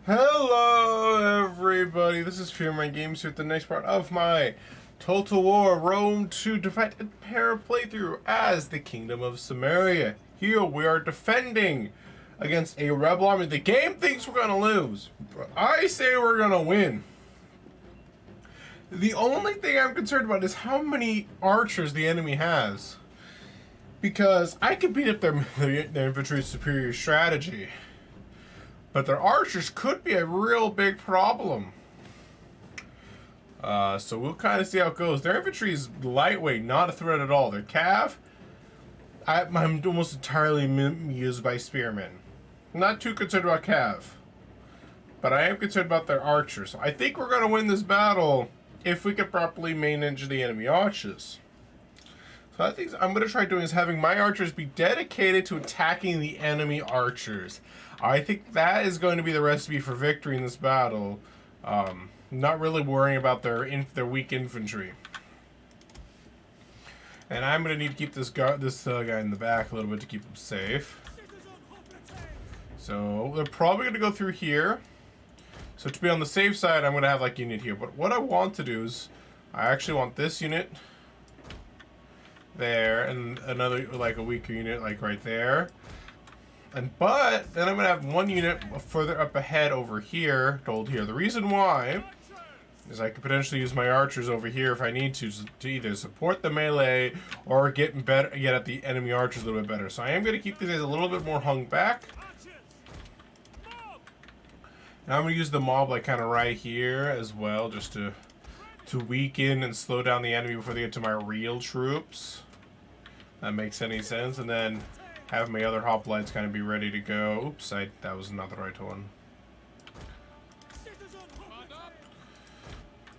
Hello, everybody. This is Fearmy Games here with the next part of my Total War Rome 2 Defend and Para playthrough as the Kingdom of Cimmeria. Here we are defending against a rebel army. The game thinks we're gonna lose, but I say we're gonna win. The only thing I'm concerned about is how many archers the enemy has, because I can beat up their infantry's superior strategy. But their archers could be a real big problem. So we'll kind of see how it goes. Their infantry is lightweight, not a threat at all. Their cav, I'm almost entirely used by spearmen. I'm not too concerned about cav, but I am concerned about their archers. So I think we're going to win this battle if we can properly manage the enemy archers. So I think I'm going to try doing is having my archers be dedicated to attacking the enemy archers. I think that is going to be the recipe for victory in this battle. Not really worrying about their weak infantry. And I'm going to need to keep this guy in the back a little bit to keep him safe. So they're probably going to go through here. So to be on the safe side, I'm going to have like unit here. But what I want to do is I actually want this unit there and another like a weaker unit like right there. But then I'm gonna have one unit further up ahead over here to hold here. The reason why is I could potentially use my archers over here if I need to either support the melee or get at the enemy archers a little bit better. So I am gonna keep these guys a little bit more hung back. And I'm gonna use the mob like kind of right here as well, just to weaken and slow down the enemy before they get to my real troops. That makes any sense. And then have my other hoplites kind of be ready to go. Oops, that was not the right one.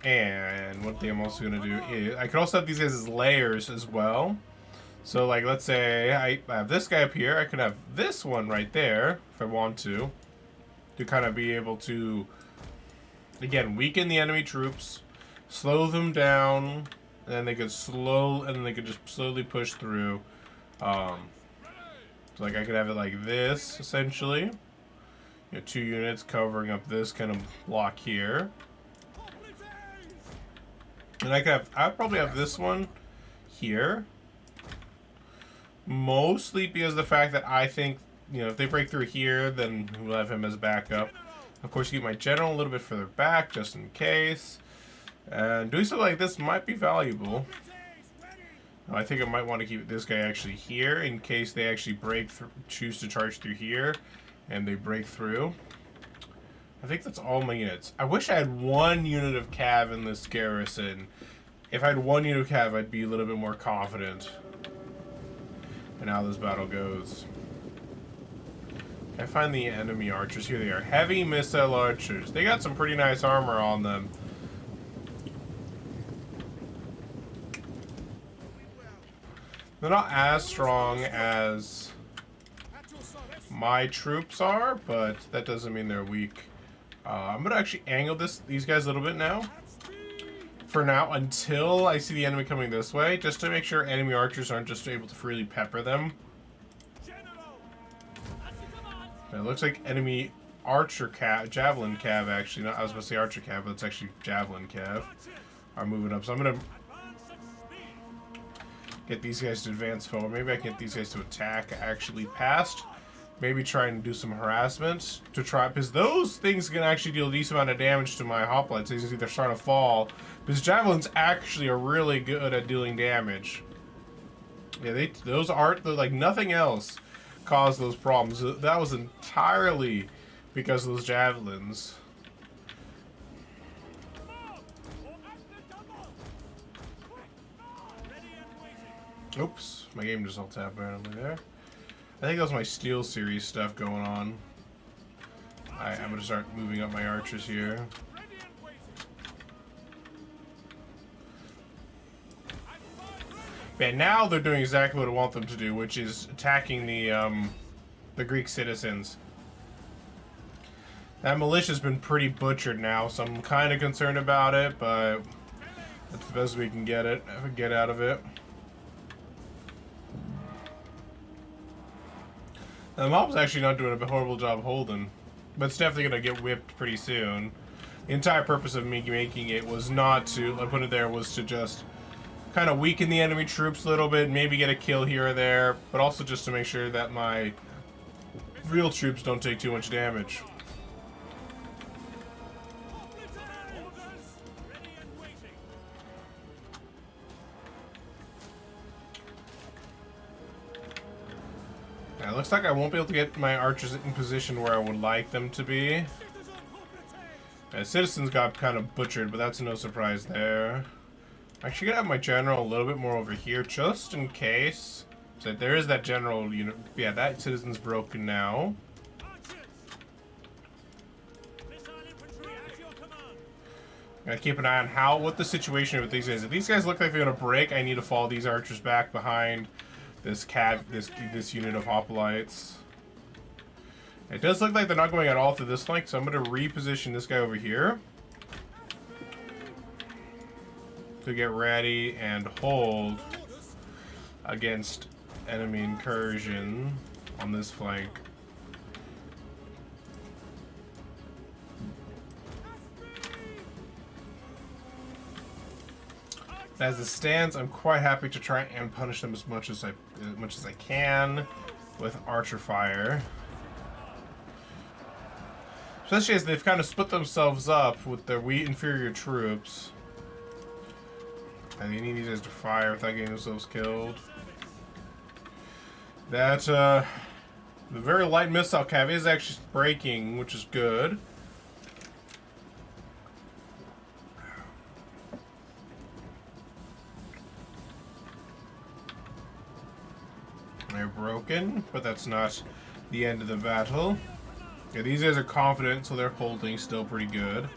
And what I'm also going to do is I could also have these guys as layers as well. So like let's say I have this guy up here. I could have this one right there if I want to kind of be able to again weaken the enemy troops, slow them down, and then they could just slowly push through. So like I could have it like this, essentially. You know, 2 units covering up this kind of block here. And I'd probably have this one here. Mostly because of the fact that I think, you know, if they break through here, then we'll have him as backup. Of course, keep my general a little bit further back, just in case. And doing something like this might be valuable. I think I might want to keep this guy actually here in case they actually choose to charge through here and they break through. I think that's all my units. I wish I had 1 unit of cav in this garrison. If I had 1 unit of cav, I'd be a little bit more confident in how this battle goes. I find the enemy archers. Here they are. Heavy missile archers. They got some pretty nice armor on them. They're not as strong as my troops are, but that doesn't mean they're weak. I'm going to actually angle these guys a little bit now. For now, until I see the enemy coming this way, just to make sure enemy archers aren't just able to freely pepper them. It looks like enemy archer javelin cav actually. I was going to say archer cav, but it's actually javelin cav are moving up. So I'm going to get these guys to advance forward. Maybe I can get these guys to attack actually past. Maybe try and do some harassment to try, because those things can actually deal a decent amount of damage to my hoplites. As you can see, they're starting to fall. Because javelins actually are really good at dealing damage. Yeah, those aren't like nothing else caused those problems. That was entirely because of those javelins. Oops, my game just all tapped randomly there. I think that was my Steel Series stuff going on. I'm going to start moving up my archers here. And now they're doing exactly what I want them to do, which is attacking the Greek citizens. That militia's been pretty butchered now, so I'm kind of concerned about it, but that's the best we can get out of it. The mob's actually not doing a horrible job holding. but it's definitely going to get whipped pretty soon. The entire purpose of me making it was not to, I put it there, was to just kind of weaken the enemy troops a little bit, maybe get a kill here or there, but also just to make sure that my real troops don't take too much damage. Now, it looks like I won't be able to get my archers in position where I would like them to be. Citizens got kind of butchered, but that's no surprise there. I'm actually gonna have my general a little bit more over here, just in case. So there is that general unit. Yeah, that citizen's broken now. Gotta keep an eye on what the situation with these guys. If these guys look like they're gonna break, I need to follow these archers back behind this this unit of hoplites. It does look like they're not going at all through this flank, so I'm gonna reposition this guy over here to get ready and hold against enemy incursion on this flank. As it stands, I'm quite happy to try and punish them as much as I can with archer fire. Especially as they've kind of split themselves up with their inferior troops. And they need these guys to fire without getting themselves killed. That, the very light missile cav is actually breaking, which is good. They're broken, but that's not the end of the battle. Yeah, these guys are confident, so they're holding still pretty good.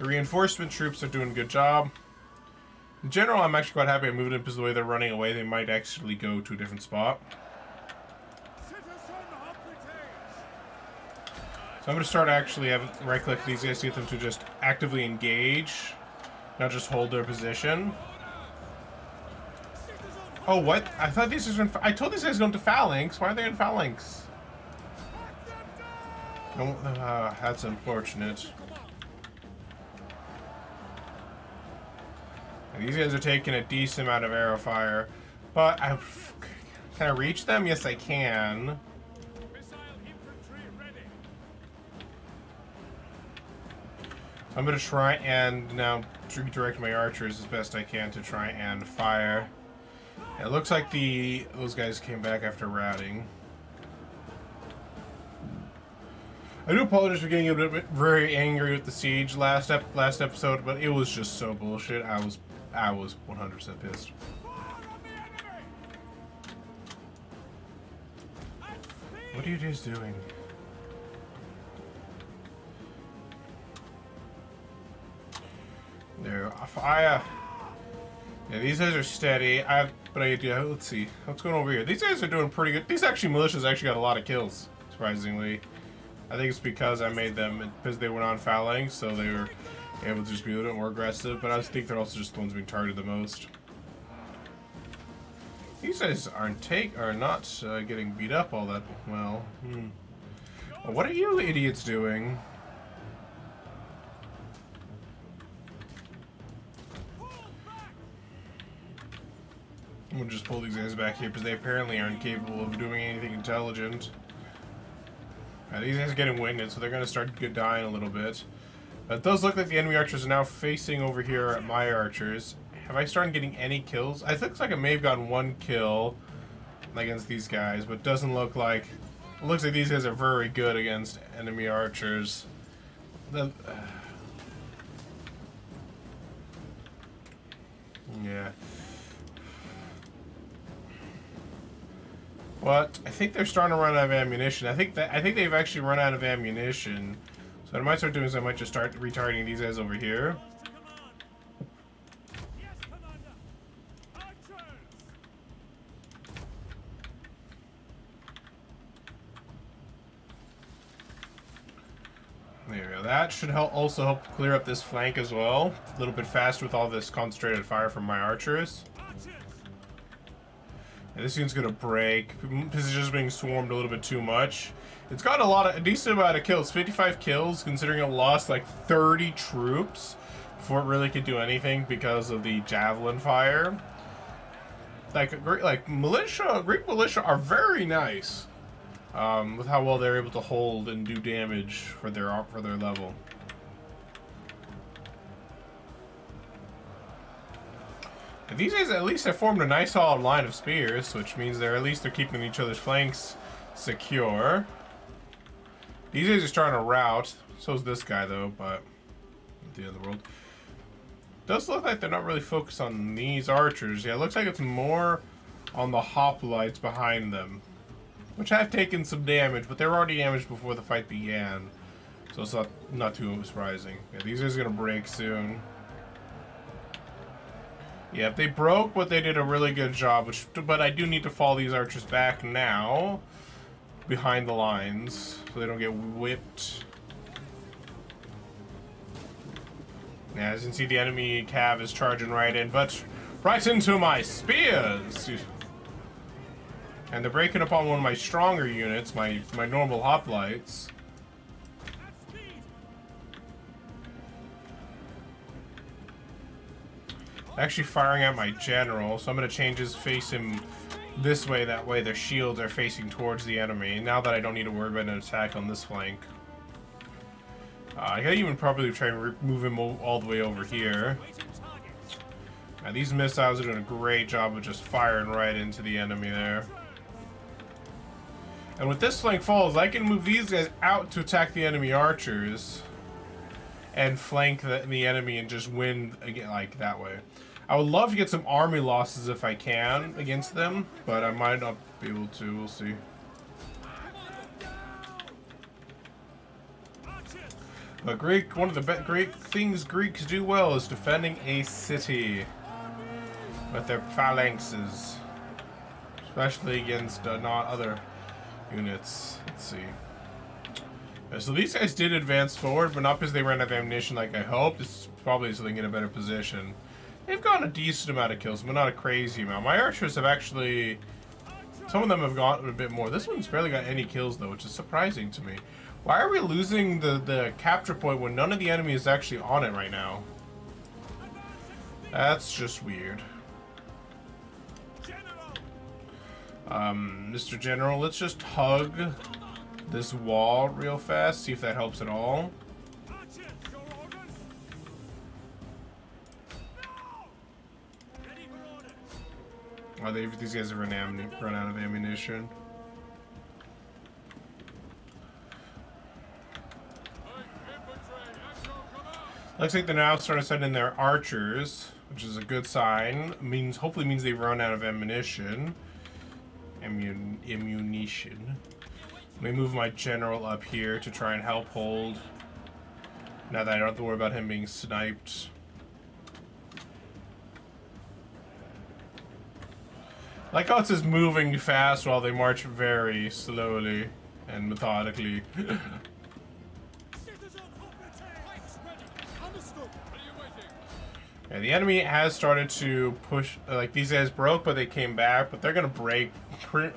The reinforcement troops are doing a good job. In general, I'm actually quite happy I moved them because the way they're running away, they might actually go to a different spot. So I'm going to start actually having right-click these guys to get them to just actively engage, not just hold their position. Oh, what? I thought these guys were I told these guys to go into phalanx. Why are they in phalanx? Oh, that's unfortunate. These guys are taking a decent amount of arrow fire, but can I reach them? Yes, I can. I'm gonna try and now redirect my archers as best I can to try and fire. It looks like those guys came back after routing. I do apologize for getting a bit very angry with the siege last episode, but it was just so bullshit. I was 100% pissed. What are you guys doing? There, yeah, these guys are steady. Let's see what's going over here. These guys are doing pretty good. These militias actually got a lot of kills, surprisingly. I think it's because I made them, because they went on phalanx, so they were able to just be a little bit more aggressive, but I think they're also just the ones being targeted the most. These guys are not getting beat up all that well. Well, what are you idiots doing? I'm gonna just pull these guys back here because they apparently aren't capable of doing anything intelligent. These guys are getting winded, so they're going to start dying a little bit. It does look like the enemy archers are now facing over here at my archers. Have I started getting any kills? It looks like I may have gotten one kill against these guys, but it doesn't look like... It looks like these guys are very good against enemy archers. Yeah. What? I think they're starting to run out of ammunition. I think they've actually run out of ammunition. So what I might start doing is I might just start retargeting these guys over here. There we go. That should also help clear up this flank as well. A little bit faster with all this concentrated fire from my archers. And this unit's gonna break. This is just being swarmed a little bit too much. It's got a decent amount of kills. 55 kills, considering it lost like 30 troops before it really could do anything because of the javelin fire. Like militia, Greek militia are very nice with how well they're able to hold and do damage for their level. And these guys at least have formed a nice solid line of spears, which means they're keeping each other's flanks secure. These guys are starting to rout. So is this guy though, but at the end of the world. Does look like they're not really focused on these archers. Yeah, it looks like it's more on the hoplites behind them, which have taken some damage, but they were already damaged before the fight began, so it's not too surprising. Yeah, these guys are gonna break soon. Yeah, they broke, but they did a really good job. But I do need to fall these archers back now, behind the lines, so they don't get whipped. Yeah, as you can see, the enemy cav is charging right in, but right into my spears! And they're breaking up on one of my stronger units, my normal hoplites. Actually firing at my general, so I'm going to change his face him this way, that way their shields are facing towards the enemy, now that I don't need to worry about an attack on this flank. I could even probably try and move him all the way over here. Now, these missiles are doing a great job of just firing right into the enemy there. And with this flank falls, I can move these guys out to attack the enemy archers and flank the enemy and just win again, like that way. I would love to get some army losses if I can against them, but I might not be able to. We'll see. But one of the great things Greeks do well is defending a city with their phalanxes, especially against not other units. Let's see. So these guys did advance forward, but not because they ran out of ammunition like I hoped. It's probably so they can get a better position. They've gotten a decent amount of kills, but not a crazy amount. My archers have actually... Some of them have gotten a bit more. This one's barely got any kills, though, which is surprising to me. Why are we losing the capture point when none of the enemy is actually on it right now? That's just weird. Mr. General, let's just hug this wall real fast, see if that helps at all. Oh, these guys have run out of ammunition. Looks like they're now starting to send in their archers, which is a good sign. Hopefully means they've run out of ammunition. Ammunition. Let me move my general up here to try and help hold. Now that I don't have to worry about him being sniped. Like how it's just moving fast while they march very slowly and methodically. Yeah, the enemy has started to push, like these guys broke, but they came back, but they're gonna break,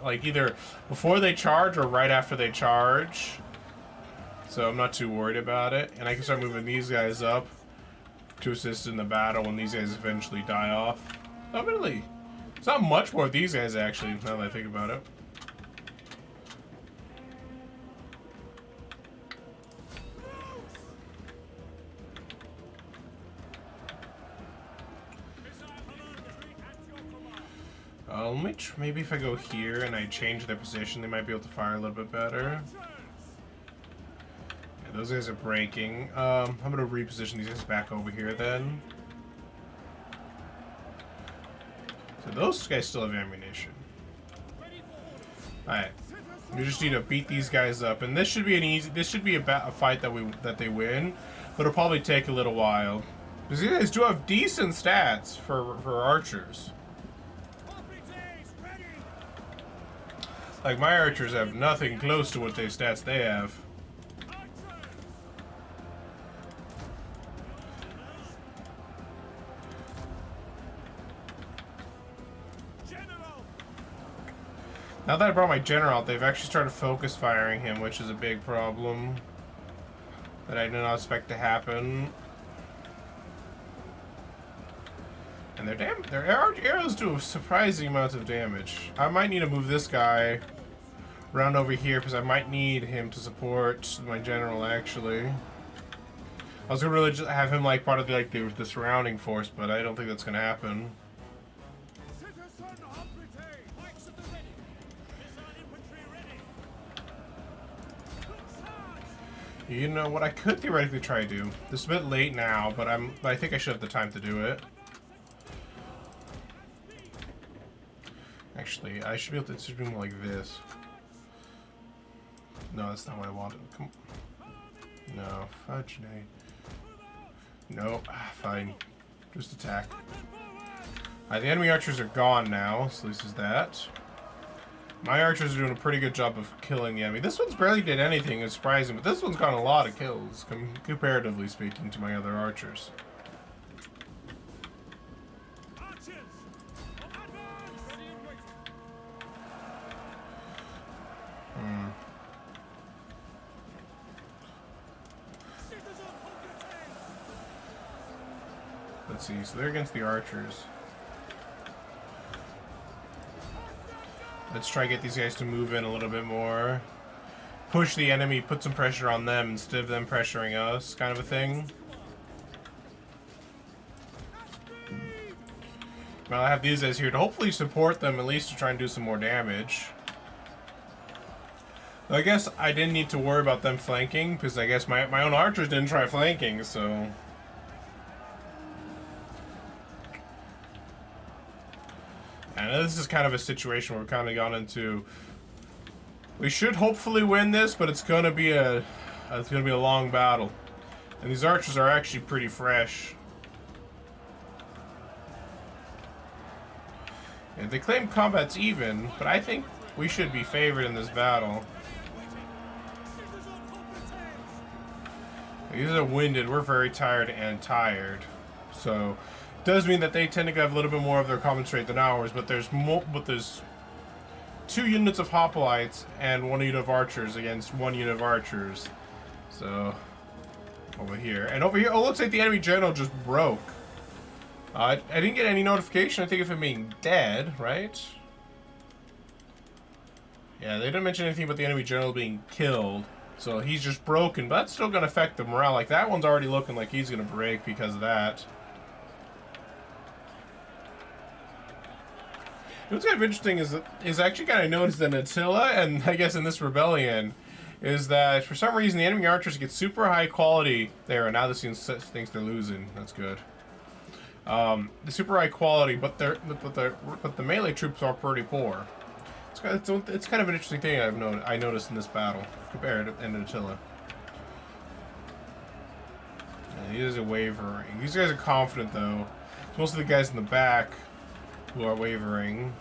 like either before they charge or right after they charge. So I'm not too worried about it, and I can start moving these guys up to assist in the battle when these guys eventually die off. Not really. It's not much more of these guys actually, now that I think about it. Maybe if I go here and I change their position, they might be able to fire a little bit better. Yeah, those guys are breaking. I'm gonna reposition these guys back over here then. So those guys still have ammunition. Alright. We just need to beat these guys up, and this should be a fight that they win, but it'll probably take a little while. Because these guys do have decent stats for archers. Like, my archers have nothing close to what stats they have. Now that I brought my general out, they've actually started focus firing him, which is a big problem that I did not expect to happen. And their arrows do a surprising amount of damage. I might need to move this guy around over here because I might need him to support my general. Actually, I was gonna really just have him like part of the surrounding force, but I don't think that's gonna happen. You know what I could theoretically try to do? This is a bit late now, but I think I should have the time to do it. Actually, I should be able to. It should be more like this. No, that's not what I wanted. Come on. No, fudge nay. No, fine. Just attack. Alright, the enemy archers are gone now, so this is that. My archers are doing a pretty good job of killing the enemy. This one's barely did anything, it's surprising, but this one's got a lot of kills, comparatively speaking to my other archers. Let's see, so they're against the archers. Let's try to get these guys to move in a little bit more. Push the enemy, put some pressure on them instead of them pressuring us, kind of a thing. Well, I have these guys here to hopefully support them, at least to try and do some more damage. I guess I didn't need to worry about them flanking, because I guess my own archers didn't try flanking, so... And this is kind of a situation where we've kind of gone into. We should hopefully win this, but it's gonna be a long battle. And these archers are actually pretty fresh. And they claim combat's even, but I think we should be favored in this battle. These are winded. We're very tired and tired, so. Does mean that they tend to have a little bit more of their common trait than ours, but there's 2 units of hoplites and 1 unit of archers against 1 unit of archers. So over here and over here, oh, looks like the enemy general just broke. I didn't get any notification. I think of him being dead, right? Yeah, they didn't mention anything about the enemy general being killed, so he's just broken. But that's still gonna affect the morale. Like that one's already looking like he's gonna break because of that. What's kind of interesting is actually kind of noticed in Attila, and I guess in this rebellion, is that for some reason the enemy archers get super high quality there, and now this thinks they're losing. That's good. The super high quality, but the melee troops are pretty poor. It's kind of an interesting thing I noticed in this battle compared to Attila. Yeah, these guys are wavering. These guys are confident though. Most of the guys in the back who are wavering.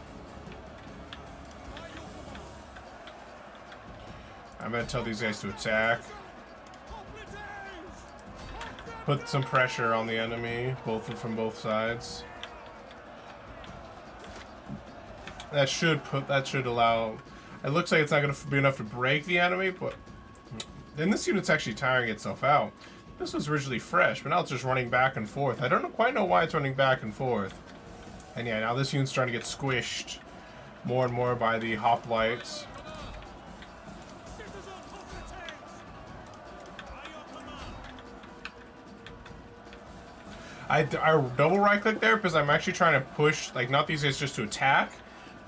I'm gonna tell these guys to attack. Put some pressure on the enemy, from both sides. That should allow. It looks like it's not gonna be enough to break the enemy, but then this unit's actually tiring itself out. This was originally fresh, but now it's just running back and forth. I don't quite know why it's running back and forth. And yeah, now this unit's starting to get squished more and more by the hoplites. I double right click there because I'm actually trying to push, like, not these guys just to attack,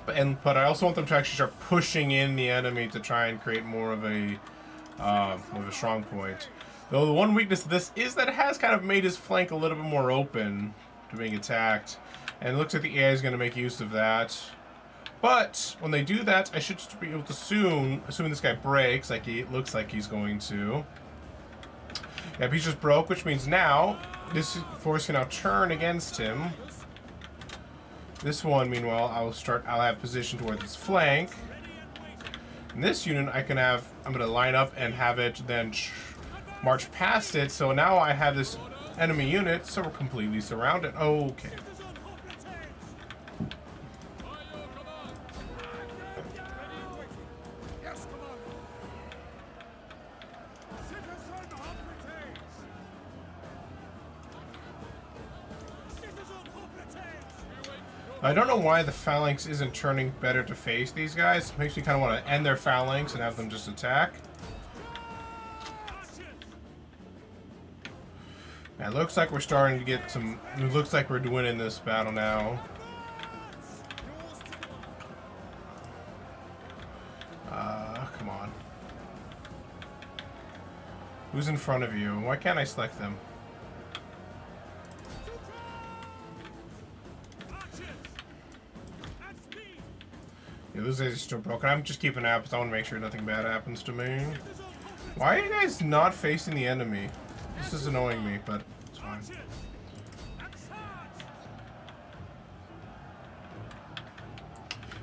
but I also want them to actually start pushing in the enemy to try and create more of a strong point. Though the one weakness of this is that it has kind of made his flank a little bit more open to being attacked. And it looks like the AI is going to make use of that. But when they do that, I should be able to assuming this guy breaks, like it looks like he's going to. Yep, he's just broke, which means now this force can now turn against him. This one, meanwhile, I'll have position towards its flank. And this unit, I'm going to line up and have it then march past it. So now I have this enemy unit, so we're completely surrounded. Okay. I don't know why the phalanx isn't turning better to face these guys. It makes me kind of want to end their phalanx and have them just attack. Yeah, it looks like we're starting to get some... It looks like we're winning this battle now. Come on. Who's in front of you? Why can't I select them? Yeah, those guys are still broken. I'm just keeping up because I want to make sure nothing bad happens to me. Why are you guys not facing the enemy? This is annoying me, but it's fine.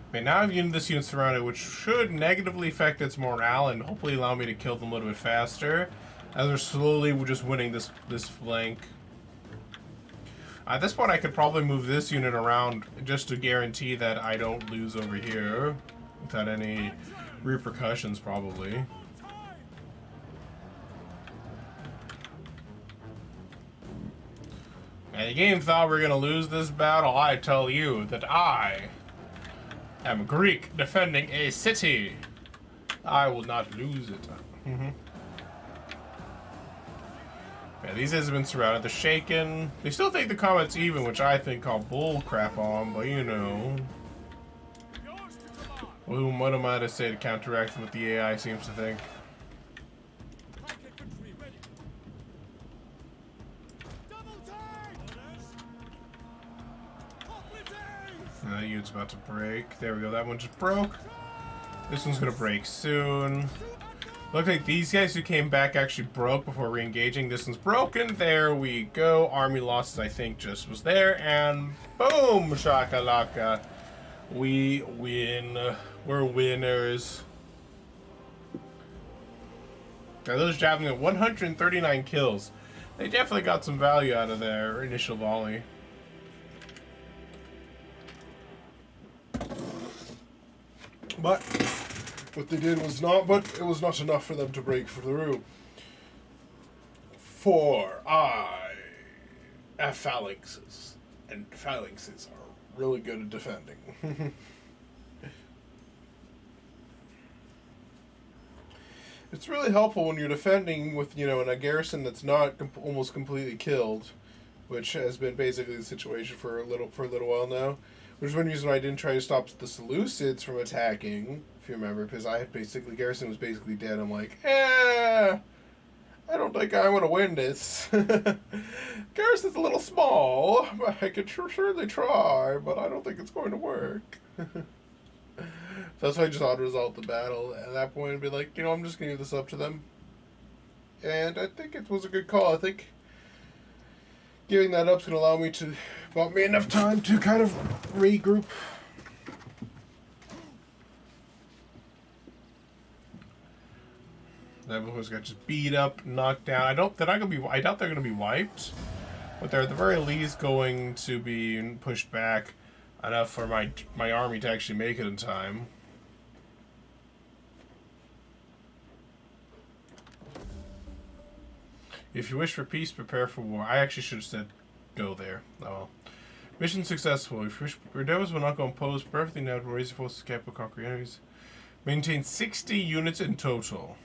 Okay, now I've this unit surrounded, which should negatively affect its morale and hopefully allow me to kill them a little bit faster, as they're slowly just winning this flank. At this point, I could probably move this unit around just to guarantee that I don't lose over here without any repercussions, probably. And the game thought we were going to lose this battle. I tell you that I am a Greek defending a city. I will not lose it. Yeah, these guys have been surrounded. They're shaken. They still think the combat's even, which I think call bull crap on, but you know. What am I to say to counteract what the AI seems to think? That unit's about to break. There we go. That one just broke. This one's gonna break soon. Looks like these guys who came back actually broke before re-engaging. This one's broken. There we go. Army losses, I think, just was there. And boom! Shakalaka. We win. We're winners. Now, those javelin at 139 kills. They definitely got some value out of their initial volley. But what they did was not, but it was not enough for them to break through. For I have phalanxes, and phalanxes are really good at defending. It's really helpful when you're defending with, you know, in a garrison that's not almost completely killed, which has been basically the situation for a little while now. Which is one reason why I didn't try to stop the Seleucids from attacking, if you remember, because I had basically, garrison was basically dead. I'm like, I don't think I'm going to win this. Garrison's a little small, but I could surely try, but I don't think it's going to work. So that's why I just auto-resolved the battle at that point and be like, you know, I'm just going to give this up to them. And I think it was a good call. I think giving that up is going to allow me to, bought me enough time to kind of regroup. That was got just beat up, knocked down. I doubt they're going to be wiped, but they're at the very least going to be pushed back enough for my army to actually make it in time. If you wish for peace, prepare for war. I actually should have said go there. Oh well. Mission successful. If your endeavors will not go unopposed, perfectly now to raise your forces to capital conquer enemies. Maintain 60 units in total.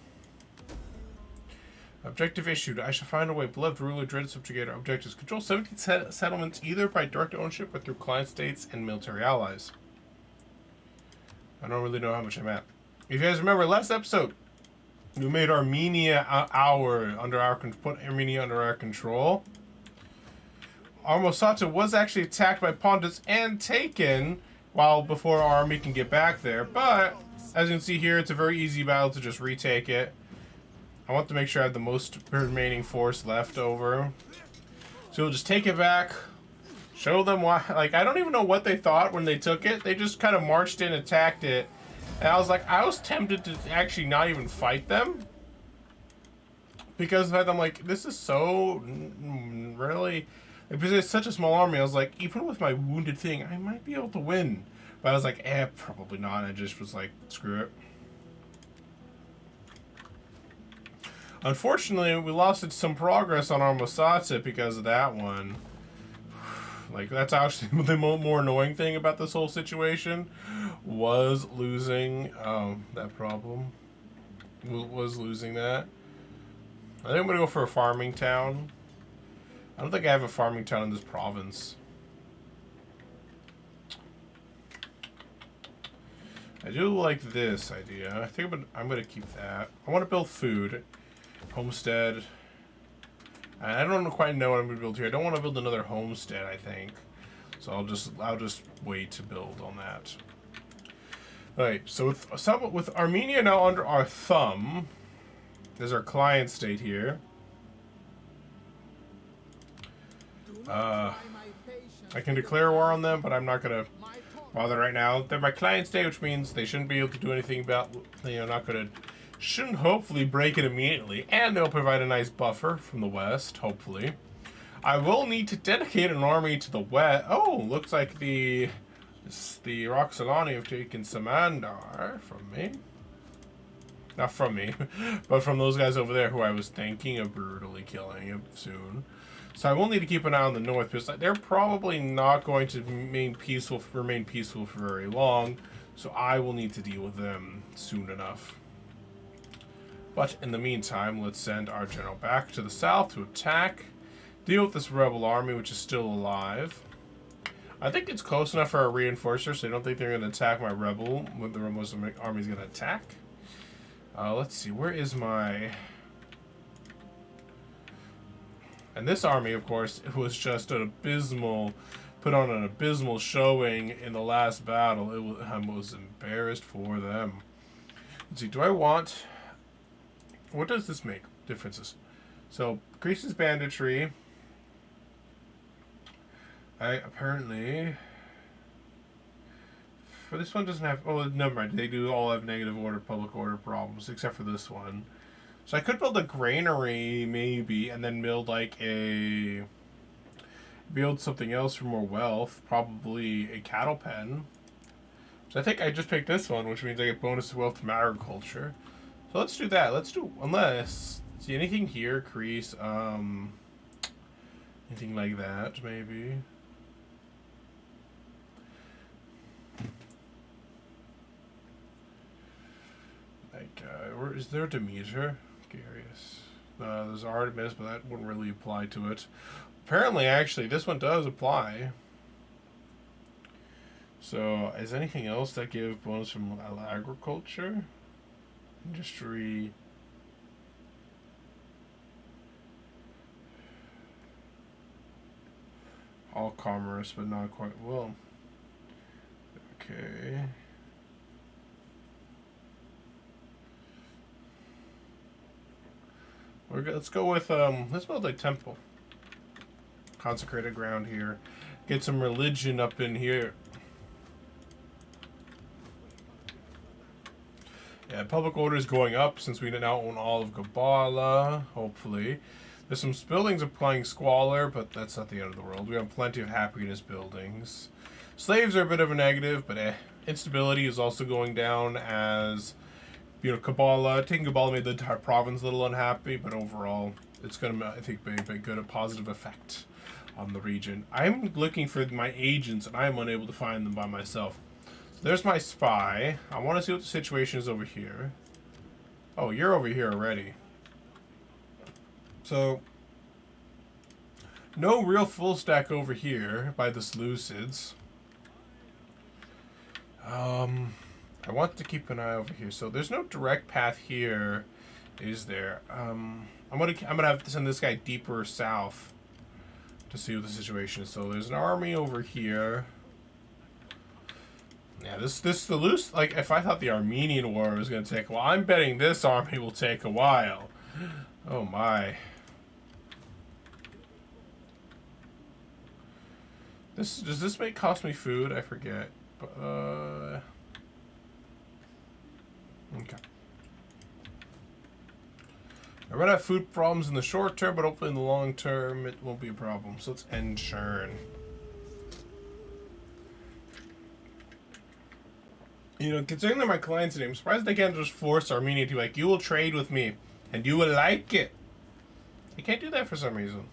Objective issued. I shall find a way. Beloved ruler, dreaded subjugator. Objectives. Control 17 settlements either by direct ownership or through client states and military allies. I don't really know how much I'm at. If you guys remember last episode, we made Armenia put Armenia under our control. Armosata was actually attacked by Pontus and taken before our army can get back there. But as you can see here, it's a very easy battle to just retake it. I want to make sure I have the most remaining force left over. So we'll just take it back. Show them why. Like, I don't even know what they thought when they took it. They just kind of marched in, attacked it. And I was tempted to actually not even fight them. Because I'm like, this is so really... Because it's such a small army, I was like, even with my wounded thing, I might be able to win. But I was like, probably not. I just was like, screw it. Unfortunately, we lost some progress on Armosata because of that one. Like, that's actually the more annoying thing about this whole situation, was losing that problem. Was losing that. I think I'm gonna go for a farming town. I don't think I have a farming town in this province. I do like this idea. I think I'm gonna keep that. I want to build food, homestead. I don't quite know what I'm gonna build here. I don't want to build another homestead, I think. So I'll just wait to build on that. Alright, so with Armenia now under our thumb, there's our client state here. I can declare war on them, but I'm not gonna bother right now. They're my client state, which means they shouldn't be able to do anything about, shouldn't hopefully break it immediately, and they'll provide a nice buffer from the west, hopefully. I will need to dedicate an army to the west. Oh, looks like the Roxolani have taken Samandar from me. Not from me, but from those guys over there who I was thinking of brutally killing soon. So I will need to keep an eye on the north, because they're probably not going to remain peaceful for very long. So I will need to deal with them soon enough. But in the meantime, let's send our general back to the south to attack. Deal with this rebel army, which is still alive. I think it's close enough for a reinforcer, so I don't think they're going to attack my rebel. When the Muslim army is going to attack. Let's see, where is my... And this army, of course, it was just an abysmal, put on an abysmal showing in the last battle. I was embarrassed for them. Let's see, do I want... What does this make? Differences. So, Greece's banditry. I apparently... For this one doesn't have... Oh, never mind. They do all have negative order, public order problems, except for this one. So I could build a granary, maybe, and then build build something else for more wealth. Probably a cattle pen. So I think I just picked this one, which means I get bonus wealth from agriculture. So let's do that. Let's do, unless, see anything here, Crease, anything like that, maybe. Like, where is there Demeter? Curious. There's Artemis, but that wouldn't really apply to it. Apparently, actually, this one does apply. So, is anything else that give bonus from agriculture? Industry. All commerce, but not quite well. Okay. Let's go with, let's build a temple. Consecrated ground here. Get some religion up in here. Yeah, public order is going up since we now own all of Gabala, hopefully. There's some buildings applying squalor, but that's not the end of the world. We have plenty of happiness buildings. Slaves are a bit of a negative, but instability is also going down as... Kabbalah, taking Kabbalah made the entire province a little unhappy, but overall, it's going to, I think, be a good, positive effect on the region. I'm looking for my agents, and I'm unable to find them by myself. So there's my spy. I want to see what the situation is over here. Oh, you're over here already. So, no real full stack over here by the Seleucids. I want to keep an eye over here. So there's no direct path here, is there? I'm gonna have to send this guy deeper south to see what the situation is. So there's an army over here. Yeah, this Seleucid, like, if I thought the Armenian war was gonna take a while, I'm betting this army will take a while. Oh my. Does this cost me food? I forget. Okay. I might have food problems in the short term, but hopefully in the long term it won't be a problem. So let's end churn. Considering they're my clients today, I'm surprised they can't just force Armenia to be like, you will trade with me, and you will like it. They can't do that for some reason.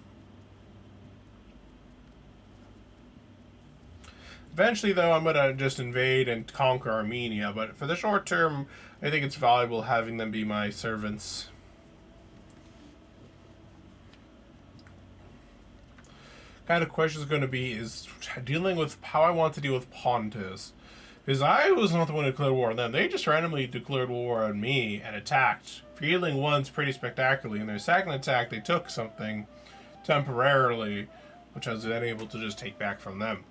Eventually, though, I'm going to just invade and conquer Armenia. But for the short term, I think it's valuable having them be my servants. Kind of question is going to be is dealing with how I want to deal with Pontus. Because I was not the one who declared war on them. They just randomly declared war on me and attacked. Feeling once pretty spectacularly. In their second attack, they took something temporarily, which I was then able to just take back from them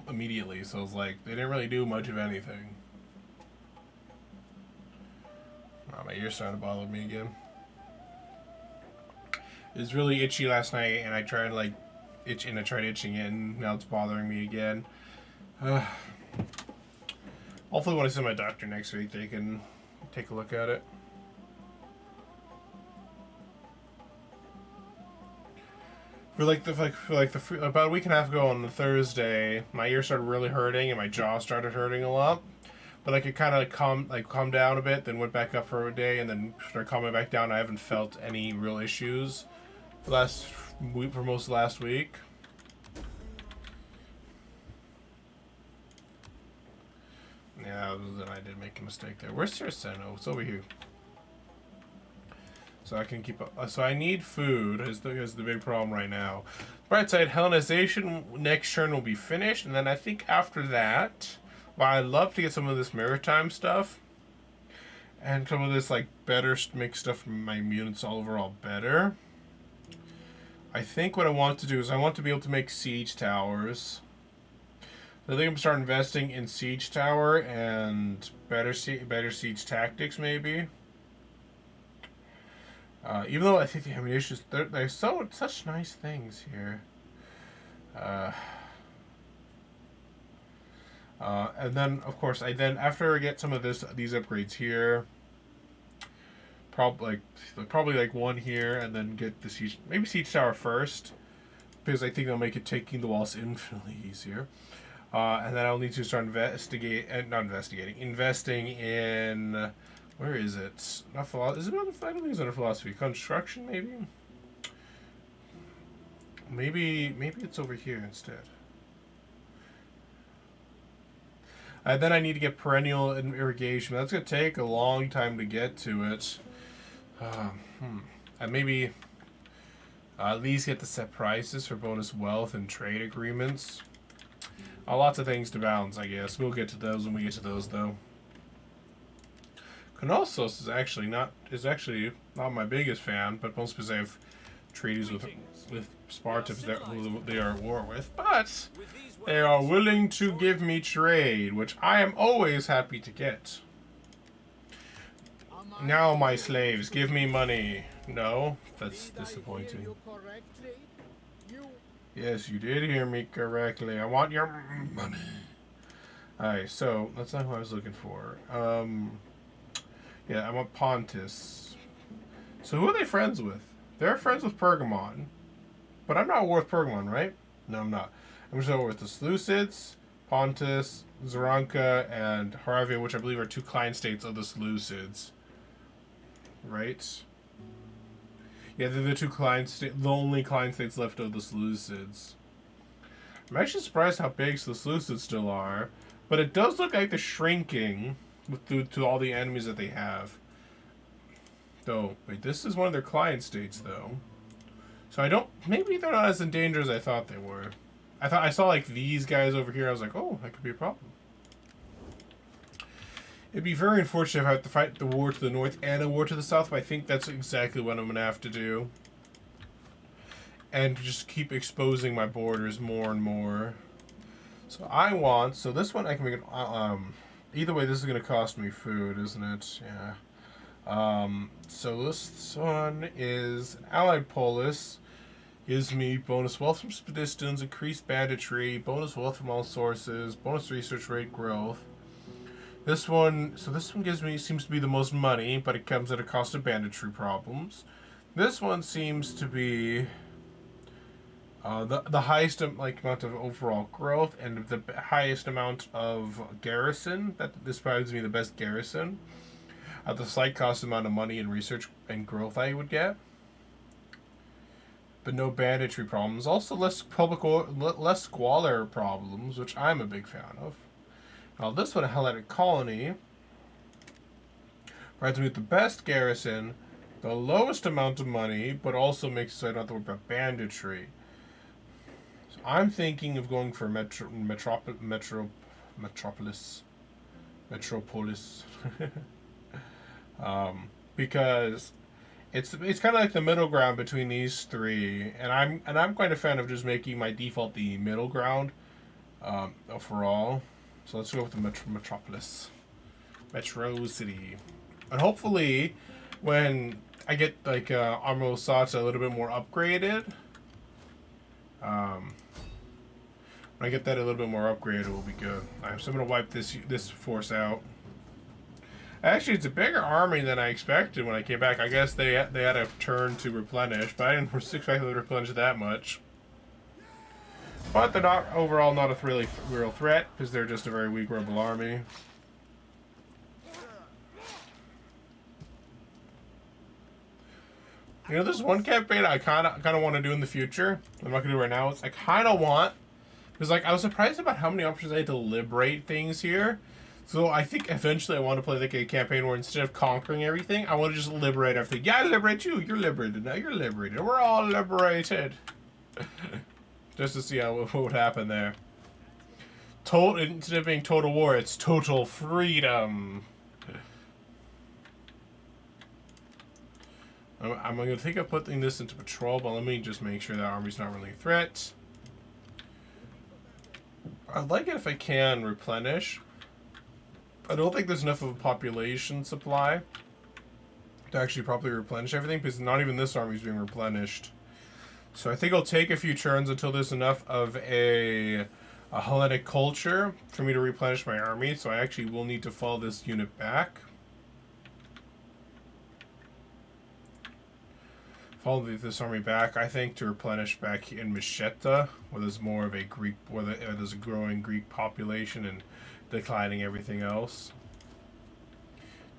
immediately. So it was like, they didn't really do much of anything. Oh, my ear's starting to bother me again. It was really itchy last night, and I tried I tried itching it, and now it's bothering me again. Hopefully when I see my doctor next week, they can take a look at it. About a week and a half ago on the Thursday, my ear started really hurting and my jaw started hurting a lot. But it kind of calmed down a bit, then went back up for a day, and then started calming back down. I haven't felt any real issues for most of last week. Yeah, then I did make a mistake there. Where's Saraceno? It's over here. So I can keep up. So I need food is the big problem right now. Bright side, Hellenization next turn will be finished, and then I think after that, well, I'd love to get some of this maritime stuff, and some of this better make stuff from my units all overall better. I think what I want to do is I want to be able to make siege towers. I think I'm starting investing in siege tower and better siege tactics maybe. Even though I think the ammunition, there's such nice things here. And then of course after I get some of these upgrades here, probably one here, and then get the siege tower first, because I think they'll make taking the walls infinitely easier. And then I'll need to start investing in, where is it? Not philosophy. Is it under? I don't think it's under philosophy. Construction, maybe. Maybe it's over here instead. Then I need to get perennial irrigation. That's gonna take a long time to get to it. And maybe at least get the set prices for bonus wealth and trade agreements. Lots of things to balance, I guess. We'll get to those when we get to those, though. Knossos is actually not my biggest fan, but mostly because I have treaties with Sparta who they are at war with. But they are willing to give me trade, which I am always happy to get. Now, my slaves, give me money. No, that's disappointing. Yes, you did hear me correctly. I want your money. Alright, so that's not who I was looking for. Yeah, I want Pontus. So who are they friends with? They're friends with Pergamon. But I'm not with Pergamon, right? No, I'm not. I'm just over with the Seleucids, Pontus, Zaranka, and Haravia, which I believe are two client states of the Seleucids. Right? Yeah, they're the only client states left of the Seleucids. I'm actually surprised how big the Seleucids still are, but it does look like they're shrinking to all the enemies that they have. Though, wait, this is one of their client states, though. So maybe they're not as in danger as I thought they were. I saw these guys over here. I was like, oh, that could be a problem. It'd be very unfortunate if I have to fight the war to the north and a war to the south, but I think that's exactly what I'm going to have to do. And just keep exposing my borders more and more. So this one I can make it, either way this is going to cost me food, isn't it? Yeah. So this one is an allied polis. Gives me bonus wealth from distance, increased banditry, bonus wealth from all sources, bonus research rate growth. This one seems to be the most money, but it comes at a cost of banditry problems. This one seems to be the highest amount of overall growth and the highest amount of garrison. This gives me the best garrison at the slight cost amount of money and research and growth I would get. but no banditry problems. Also less squalor problems, which I'm a big fan of. Now this one, Hellenic Colony, provides me with the best garrison, the lowest amount of money, but also makes it so I don't have to worry about banditry. So I'm thinking of going for Metropolis. Because it's kind of like the middle ground between these three, and I'm quite a fan of just making my default the middle ground overall. So let's go with the Metropolis, Metro City, and hopefully when I get like Armosata a little bit more upgraded, when I get that a little bit more upgraded, it will be good. Alright, so I'm gonna wipe this force out. Actually, it's a bigger army than I expected when I came back. I guess they had a turn to replenish, but I didn't expect them to replenish that much. But they're not overall not a really real threat because they're just a very weak rebel army. You know, there's one campaign I kind of want to do in the future. I'm not gonna do it right now. It's I kind of want because like I was surprised about how many options I had to liberate things here. So I think eventually I want to play like a campaign where instead of conquering everything, I want to just liberate everything. Yeah, I liberate you. You're liberated. Now you're liberated. We're all liberated. Just to see what would happen there. Instead of being total war, it's total freedom. I'm going to think of putting this into patrol, but let me just make sure that army's not really a threat. I'd like it if I can replenish. I don't think there's enough of a population supply to actually properly replenish everything, because not even this army is being replenished. So I think it'll take a few turns until there's enough of a Hellenic culture for me to replenish my army, so I actually will need to fall this unit back. Follow this army back, I think, to replenish back in Mesheta, where there's more of a Greek, where there's a growing Greek population and declining everything else.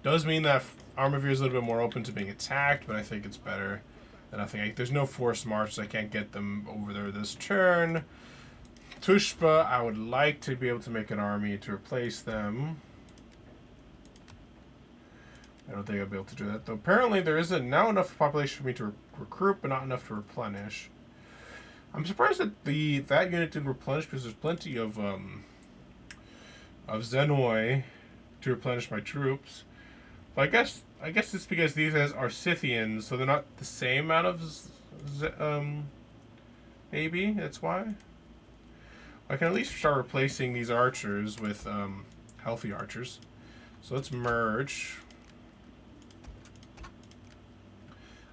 Does mean that Armavir is a little bit more open to being attacked, but I think it's better than nothing. There's no forced march, so I can't get them over there this turn. Tushpa, I would like to be able to make an army to replace them. I don't think I'll be able to do that, though. Apparently, there isn't now enough population for me to recruit, but not enough to replenish. I'm surprised that that unit didn't replenish, because there's plenty of Zenoi to replenish my troops. But I guess it's because these guys are Scythians, so they're not the same amount of maybe that's why. I can at least start replacing these archers with healthy archers. So let's merge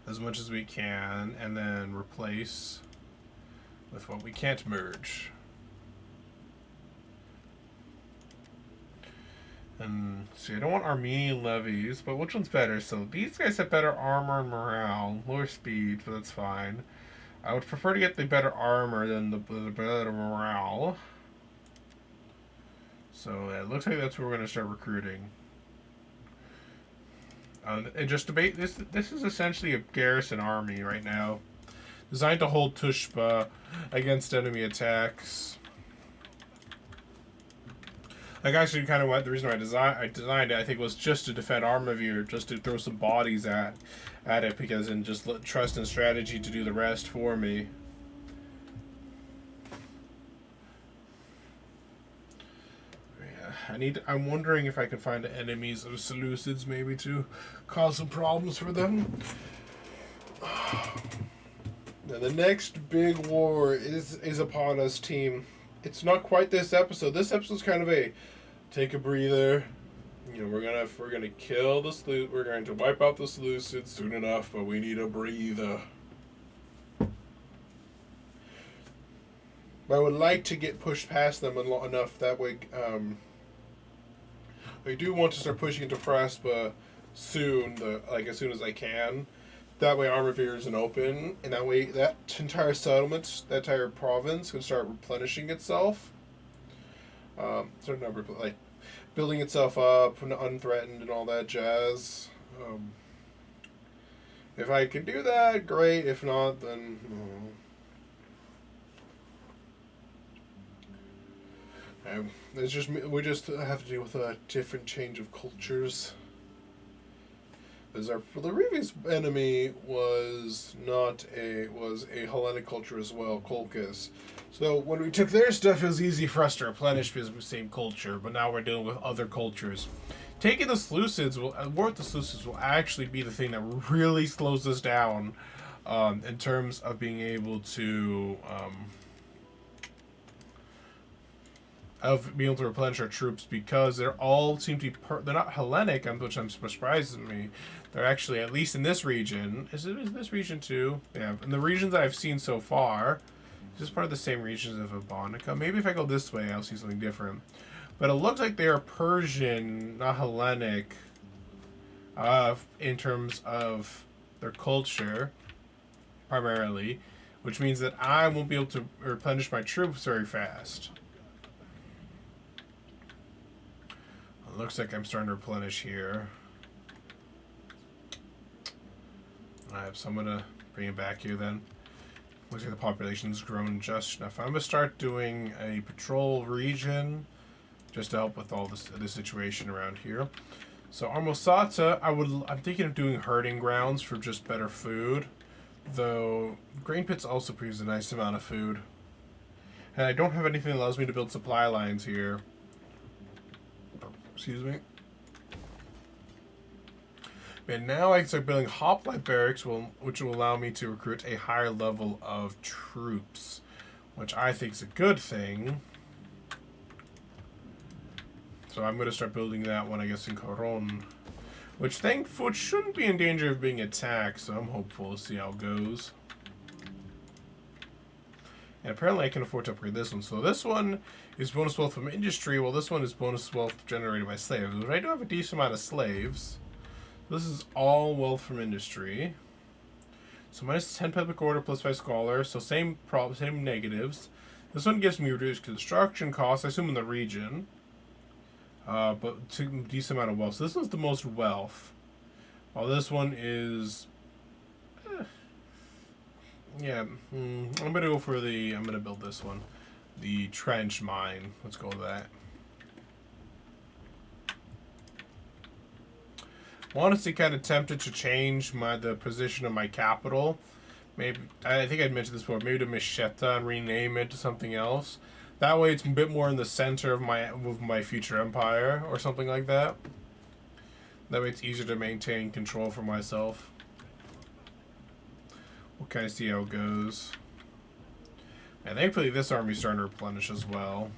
as much as we can, and then replace with what we can't merge. And see, I don't want Armenian levies, but which one's better? So these guys have better armor and morale, lower speed, but that's fine. I would prefer to get the better armor than the better morale. So it looks like that's where we're going to start recruiting. And just debate this. This is essentially a garrison army right now, designed to hold Tushpa against enemy attacks. Like actually, kind of what the reason I designed it, I think, was just to defend Armavir, just to throw some bodies at it, because and just let trust and strategy to do the rest for me. I'm wondering if I can find enemies of Seleucids maybe to cause some problems for them. Now the next big war is upon us, team. It's not quite this episode. This episode's kind of a take a breather. You know, we're gonna kill the Seleucids. We're going to wipe out the Seleucids soon enough, but we need a breather. I would like to get pushed past them enough that way. I do want to start pushing into Phraaspa soon, as soon as I can. That way Armavir isn't open, and that way that entire settlement, that entire province can start replenishing itself. Building itself up, unthreatened and all that jazz. If I can do that, great. If not, then It's just we just have to deal with a different change of cultures. Because the previous enemy was a Hellenic culture as well, Colchis. So when we took their stuff, it was easy for us to replenish because of the same culture. But now we're dealing with other cultures. Taking the Seleucids war with the Seleucids will actually be the thing that really slows us down in terms of being able to replenish our troops, because they're all seem to be they're not Hellenic, which I'm surprised in me. They're actually, at least in this region. Is this region too? Yeah, in the regions that I've seen so far, is this part of the same regions of Abonica? Maybe if I go this way, I'll see something different. But it looks like they are Persian, not Hellenic, in terms of their culture, primarily, which means that I won't be able to replenish my troops very fast. It looks like I'm starting to replenish here. Alright, so I'm going to bring it back here then. Looks like the population's grown just enough. I'm going to start doing a patrol region just to help with all this situation around here. So Armosata, I'm thinking of doing herding grounds for just better food. Though grain pits also produce a nice amount of food. And I don't have anything that allows me to build supply lines here. Excuse me. And now I can start building hoplite barracks, which will allow me to recruit a higher level of troops, which I think is a good thing. So I'm going to start building that one, I guess, in Coron, which shouldn't be in danger of being attacked, so I'm hopeful to see how it goes. And apparently I can afford to upgrade this one. So this one is bonus wealth from industry, while this one is bonus wealth generated by slaves. But I do have a decent amount of slaves. This is all wealth from industry. So minus 10 public order plus 5 scholar. So same negatives. This one gives me reduced construction costs, I assume in the region. But a decent amount of wealth. So this one's the most wealth. While this one is... yeah. I'm going to go for I'm going to build this one. The trench mine. Let's go with that. I'm honestly kind of tempted to change the position of my capital. Maybe, I think I'd mentioned this before, maybe to Mesheta and rename it to something else. That way it's a bit more in the center of my future empire or something like that. That way it's easier to maintain control for myself. We'll kind of see how it goes. And thankfully this army's starting to replenish as well.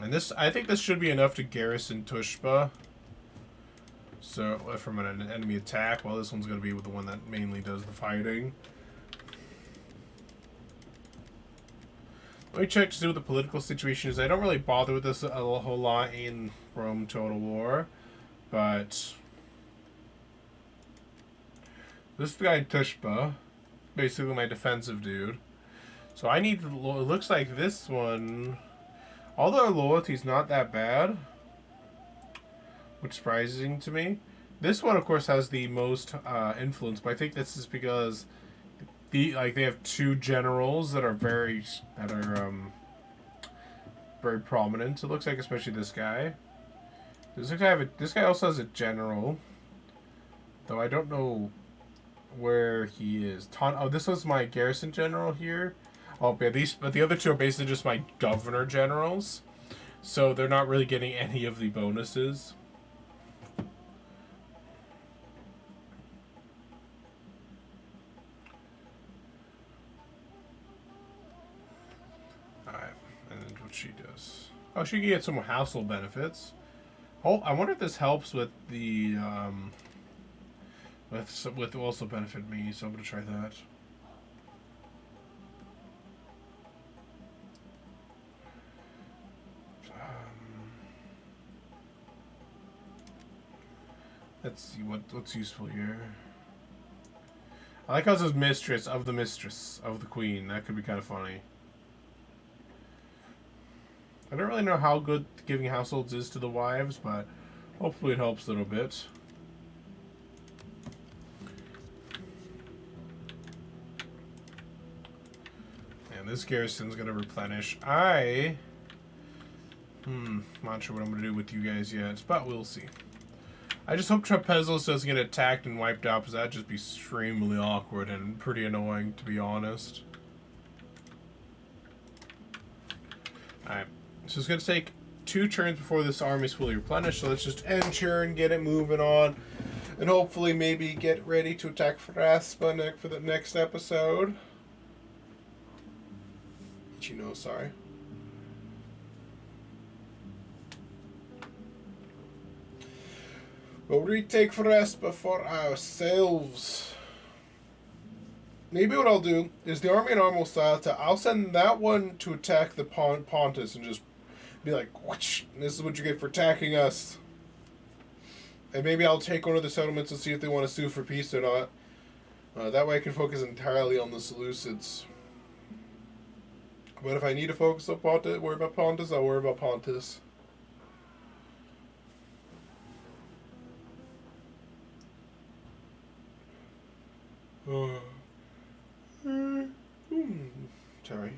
And I think this should be enough to garrison Tushpa. So, from an enemy attack, well, this one's going to be the one that mainly does the fighting. Let me check to see what the political situation is. I don't really bother with this a whole lot in Rome Total War, but this guy Tushpa, basically my defensive dude. So I need, it looks like this one, although our loyalty's not that bad, which is surprising to me. This one, of course, has the most influence, but I think this is because they have two generals that are very prominent. It looks like, especially this guy. This guy also has a general, though I don't know where he is. Oh, this was my garrison general here. Oh, but the other two are basically just my governor generals, so they're not really getting any of the bonuses. Alright, and then what she does. Oh, she can get some household benefits. Oh, I wonder if this helps with the with also benefit me, so I'm gonna try that. Let's see what's useful here. I like how it says mistress of the queen. That could be kind of funny. I don't really know how good giving households is to the wives, but hopefully it helps a little bit. this garrison's gonna replenish. Not sure what I'm gonna do with you guys yet, but we'll see. I just hope Trapezos doesn't get attacked and wiped out, because that'd just be extremely awkward and pretty annoying, to be honest. Alright, so it's gonna take 2 turns before this army's fully replenished, so let's just end turn, get it moving on, and hopefully maybe get ready to attack Phraaspa for the next episode. Sorry. We'll retake Phraaspa for ourselves. Maybe what I'll do is the army in Armo Salta, I'll send that one to attack the Pontus and just be like, whoosh, this is what you get for attacking us. And maybe I'll take one of the settlements and see if they want to sue for peace or not. That way I can focus entirely on the Seleucids. But if I need to focus on Pontus, worry about Pontus, I'll worry about Pontus. Sorry.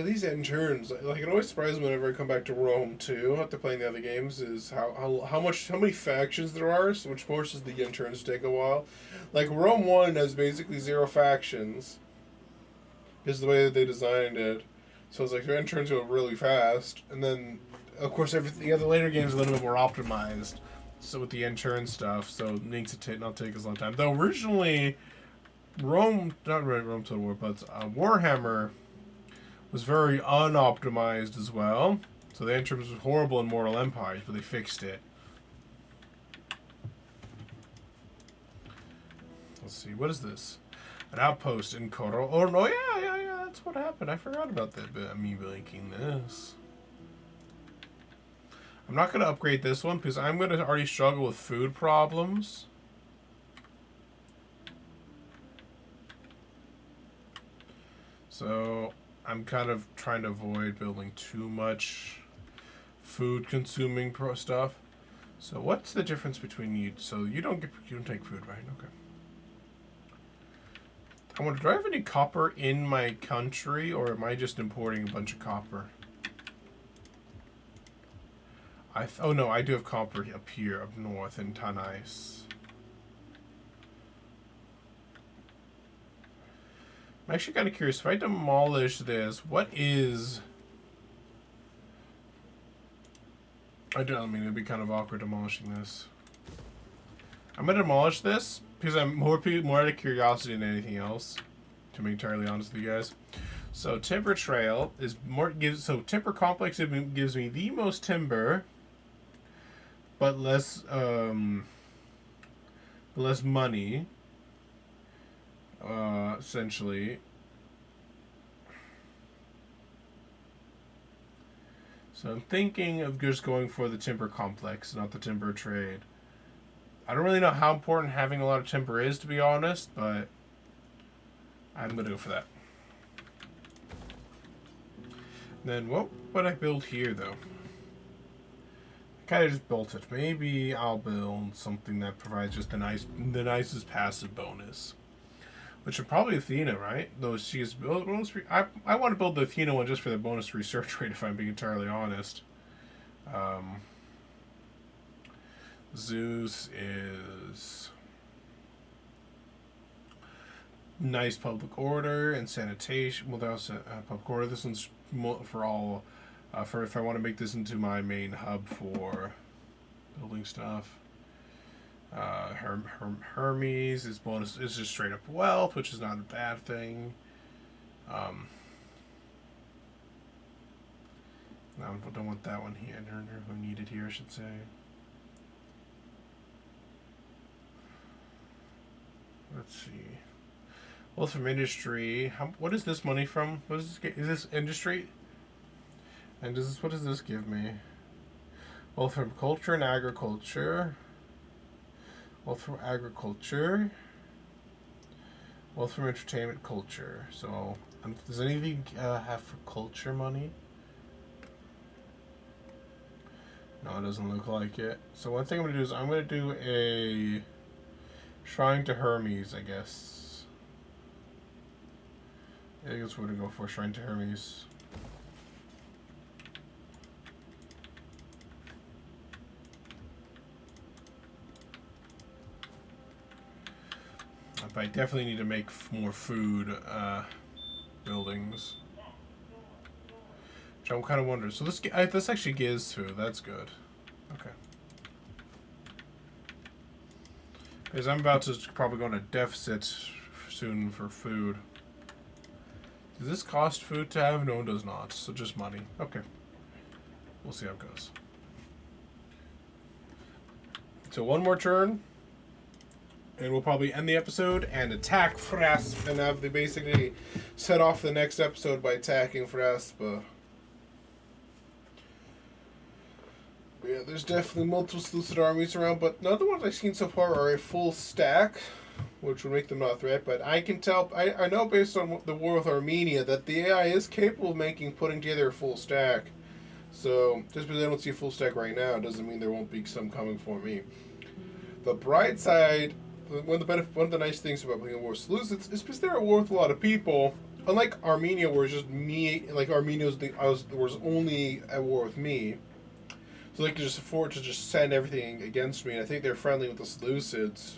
These end turns, like, it always surprises me whenever I come back to Rome too, after playing the other games, is how many factions there are, so which forces the end turns to take a while. Like, Rome 1 has basically 0 factions, is the way that they designed it. So it's like their end turns go really fast, and then, of course, the other later games are a little bit more optimized, so with the end turn stuff, so it makes it not take as long time. Though originally, Rome Total War, but Warhammer was very unoptimized as well. So the end turns was horrible in Mortal Empires, but they fixed it. Let's see, what is this? An outpost in Koro. Oh no, yeah, that's what happened. I forgot about that bit. Me blinking this. I'm not going to upgrade this one because I'm going to already struggle with food problems. So I'm kind of trying to avoid building too much food consuming stuff. So what's the difference between you? So you don't take food, right? Okay. I wonder, do I have any copper in my country, or am I just importing a bunch of copper? Oh no, I do have copper up here, up north in Tanais. I'm actually kind of curious, if I demolish this, what is... it'd be kind of awkward demolishing this. I'm going to demolish this, because I'm more out of curiosity than anything else, to be entirely honest with you guys. So, Timber Trail is more... Timber Complex gives me the most timber, but less money. Essentially. So I'm thinking of just going for the timber complex, not the timber trade. I don't really know how important having a lot of timber is, to be honest, but I'm going to go for that. Then what would I build here, though? I kind of just built it. Maybe I'll build something that provides just the nicest passive bonus. Which are probably Athena, right? Though she is bonus. I want to build the Athena one just for the bonus research rate, if I'm being entirely honest. Zeus is nice public order and sanitation. Well, that was public order. This one's for all. For if I want to make this into my main hub for building stuff. Hermes is bonus is just straight up wealth, which is not a bad thing. No, I don't want that one here. I don't need it here, I should say. Let's see. Wealth from industry. What is this money from? What is this? Is this industry? And what does this give me? Wealth from culture and agriculture. Wealth from agriculture. Wealth from entertainment, culture. So, does anything have for culture money? No, it doesn't look like it. So one thing I'm going to do is I'm going to do a shrine to Hermes, I guess. I think that's what we're going to go for, shrine to Hermes. But I definitely need to make more food buildings. Which I'm kind of wondering. So this actually gives food. That's good. Okay. Because I'm about to probably go on a deficit soon for food. Does this cost food to have? No, it does not. So just money. Okay. We'll see how it goes. So one more turn. And we'll probably end the episode and attack Phraaspa and have they basically set off the next episode by attacking Phraaspa. Yeah, there's definitely multiple Seleucid armies around, but none of the ones I've seen so far are a full stack, which would make them not a threat. But I can tell, I know based on the war with Armenia that the AI is capable of putting together a full stack. So just because I don't see a full stack right now doesn't mean there won't be some coming for me. The bright side. One of the nice things about playing a war with Seleucids is because they're at war with a lot of people. Unlike Armenia, where it's just me, like Armenia was only at war with me, so they could just afford to just send everything against me. And I think they're friendly with the Seleucids,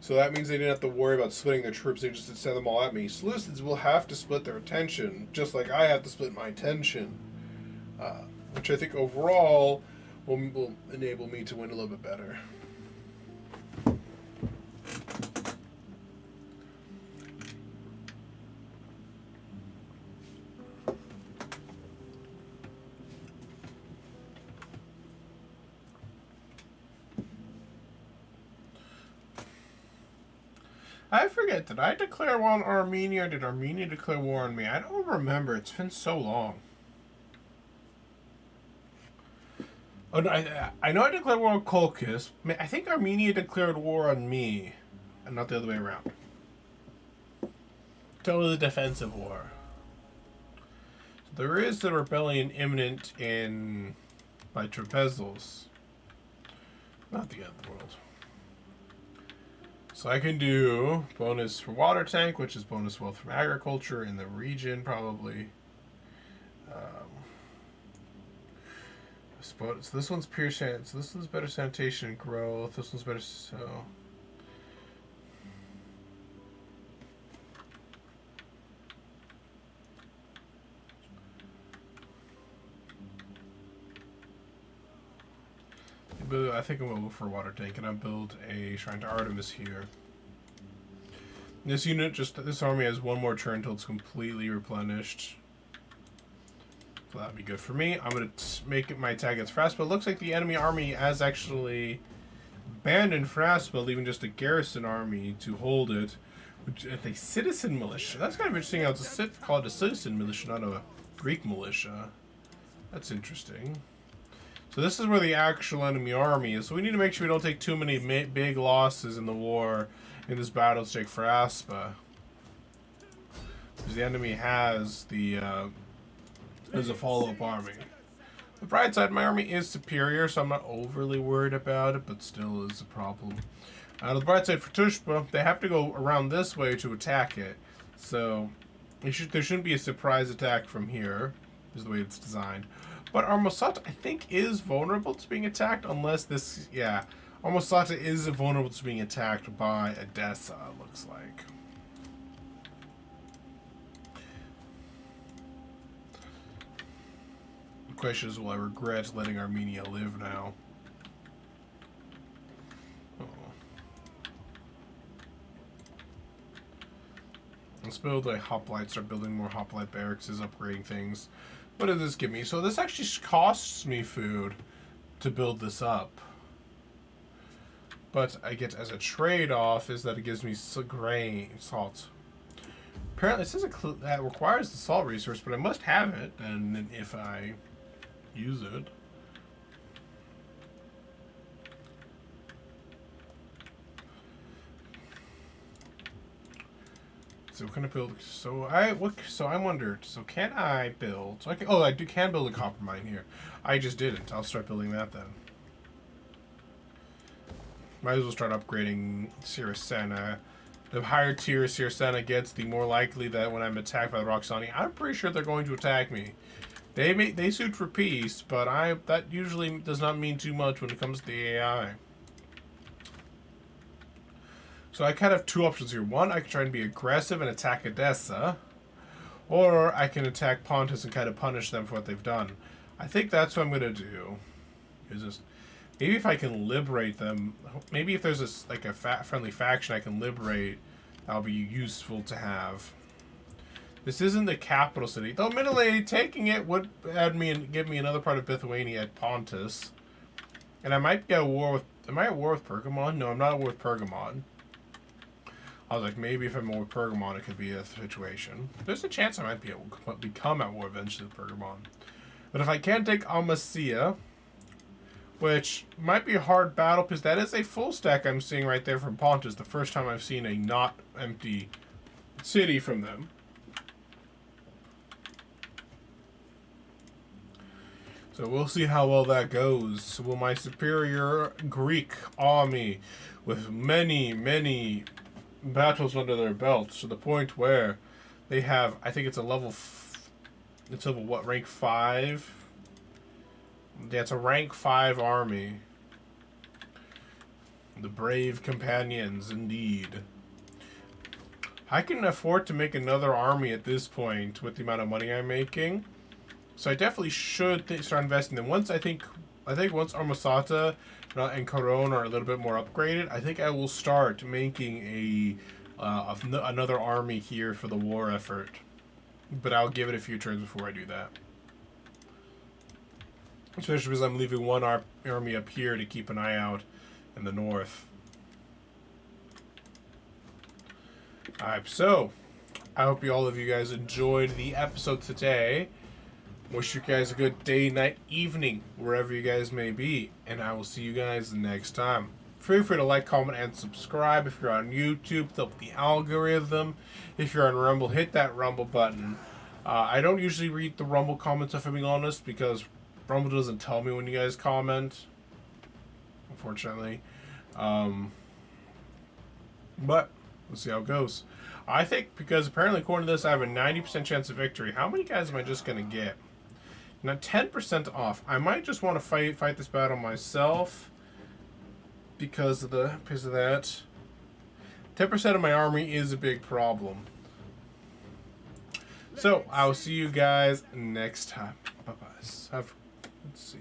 so that means they didn't have to worry about splitting their troops. They just send them all at me. Seleucids will have to split their attention, just like I have to split my attention, which I think overall will enable me to win a little bit better. I forget, did I declare war on Armenia or did Armenia declare war on me? I don't remember. It's been so long. Oh, no, I know I declared war on Colchis. I think Armenia declared war on me, and not the other way around. So it was a defensive war. There is the rebellion imminent by Trapezos. Not the end of the world. So I can do bonus for water tank, which is bonus wealth from agriculture in the region, probably. So this one's pure sand. So this one's better sanitation and growth. This one's better. So I think I'm gonna go for a water tank, and I'll build a shrine to Artemis here. This army has one more turn until it's completely replenished. So that'd be good for me. I'm gonna make it my attack against Phraaspa. It looks like the enemy army has actually abandoned Phraaspa, leaving just a garrison army to hold it. Which is a citizen militia. That's kind of interesting. How it's called a citizen militia, not a Greek militia. That's interesting. So this is where the actual enemy army is. So we need to make sure we don't take too many big losses in the war, in this battle to take Phraaspa. Because the enemy has there's a follow-up army. The bright side, my army is superior, so I'm not overly worried about it, but still is a problem. The bright side for Tushpa, they have to go around this way to attack it. So there shouldn't be a surprise attack from here, is the way it's designed. But Armosata, I think, is vulnerable to being attacked unless this... Yeah, Armosata is vulnerable to being attacked by Edessa, looks like. The question is, will I regret letting Armenia live now? Let's build a hoplite, start building more hoplite barracks, upgrading things. What does this give me? So this actually costs me food to build this up. But I get as a trade-off is that it gives me salt. Apparently it says that requires the salt resource, but I must have it, and if I use it. So we're gonna build. So I wondered. So can I build? So I can. Oh, can build a copper mine here. I just didn't. I'll start building that then. Might as well start upgrading Siracena. The higher tier Siracena gets, the more likely that when I'm attacked by the Roxani, I'm pretty sure they're going to attack me. They suit for peace, but that usually does not mean too much when it comes to the AI. So I kind of have two options here. One, I can try and be aggressive and attack Edessa, or I can attack Pontus and kind of punish them for what they've done. I think that's what I'm gonna do. Is this? Maybe if I can liberate them, maybe if there's a friendly faction I can liberate, that'll be useful to have. This isn't the capital city, though. Admittedly, taking it would add me and give me another part of Bithynia at Pontus, and I might be at war with. Am I at war with Pergamon? No, I'm not at war with Pergamon. I was like, maybe if I'm at war with Pergamon, it could be a situation. There's a chance I might become at war eventually with Pergamon, but if I can't take Amasya, which might be a hard battle because that is a full stack I'm seeing right there from Pontus. The first time I've seen a not empty city from them. So we'll see how well that goes. Will my superior Greek army, with many, many battles under their belts, to the point where they have, I think it's a level, it's level what, rank 5? Yeah, it's a rank 5 army. The brave companions, indeed. I can afford to make another army at this point with the amount of money I'm making. So I definitely should start investing in. Once I think once Armasata and Coron are a little bit more upgraded, I think I will start making another army here for the war effort. But I'll give it a few turns before I do that. Especially because I'm leaving one army up here to keep an eye out in the north. Alright, so I hope all of you guys enjoyed the episode today. Wish you guys a good day, night, evening, wherever you guys may be. And I will see you guys next time. Feel free to like, comment, and subscribe if you're on YouTube to help the algorithm. If you're on Rumble, hit that Rumble button. I don't usually read the Rumble comments, if I'm being honest, because Rumble doesn't tell me when you guys comment, unfortunately. But we'll see how it goes. I think because apparently according to this I have a 90% chance of victory. How many guys am I just going to get? Now 10% off. I might just want to fight this battle myself because of that. 10% of my army is a big problem. So, I will see you guys next time. Bye-bye. Let's see.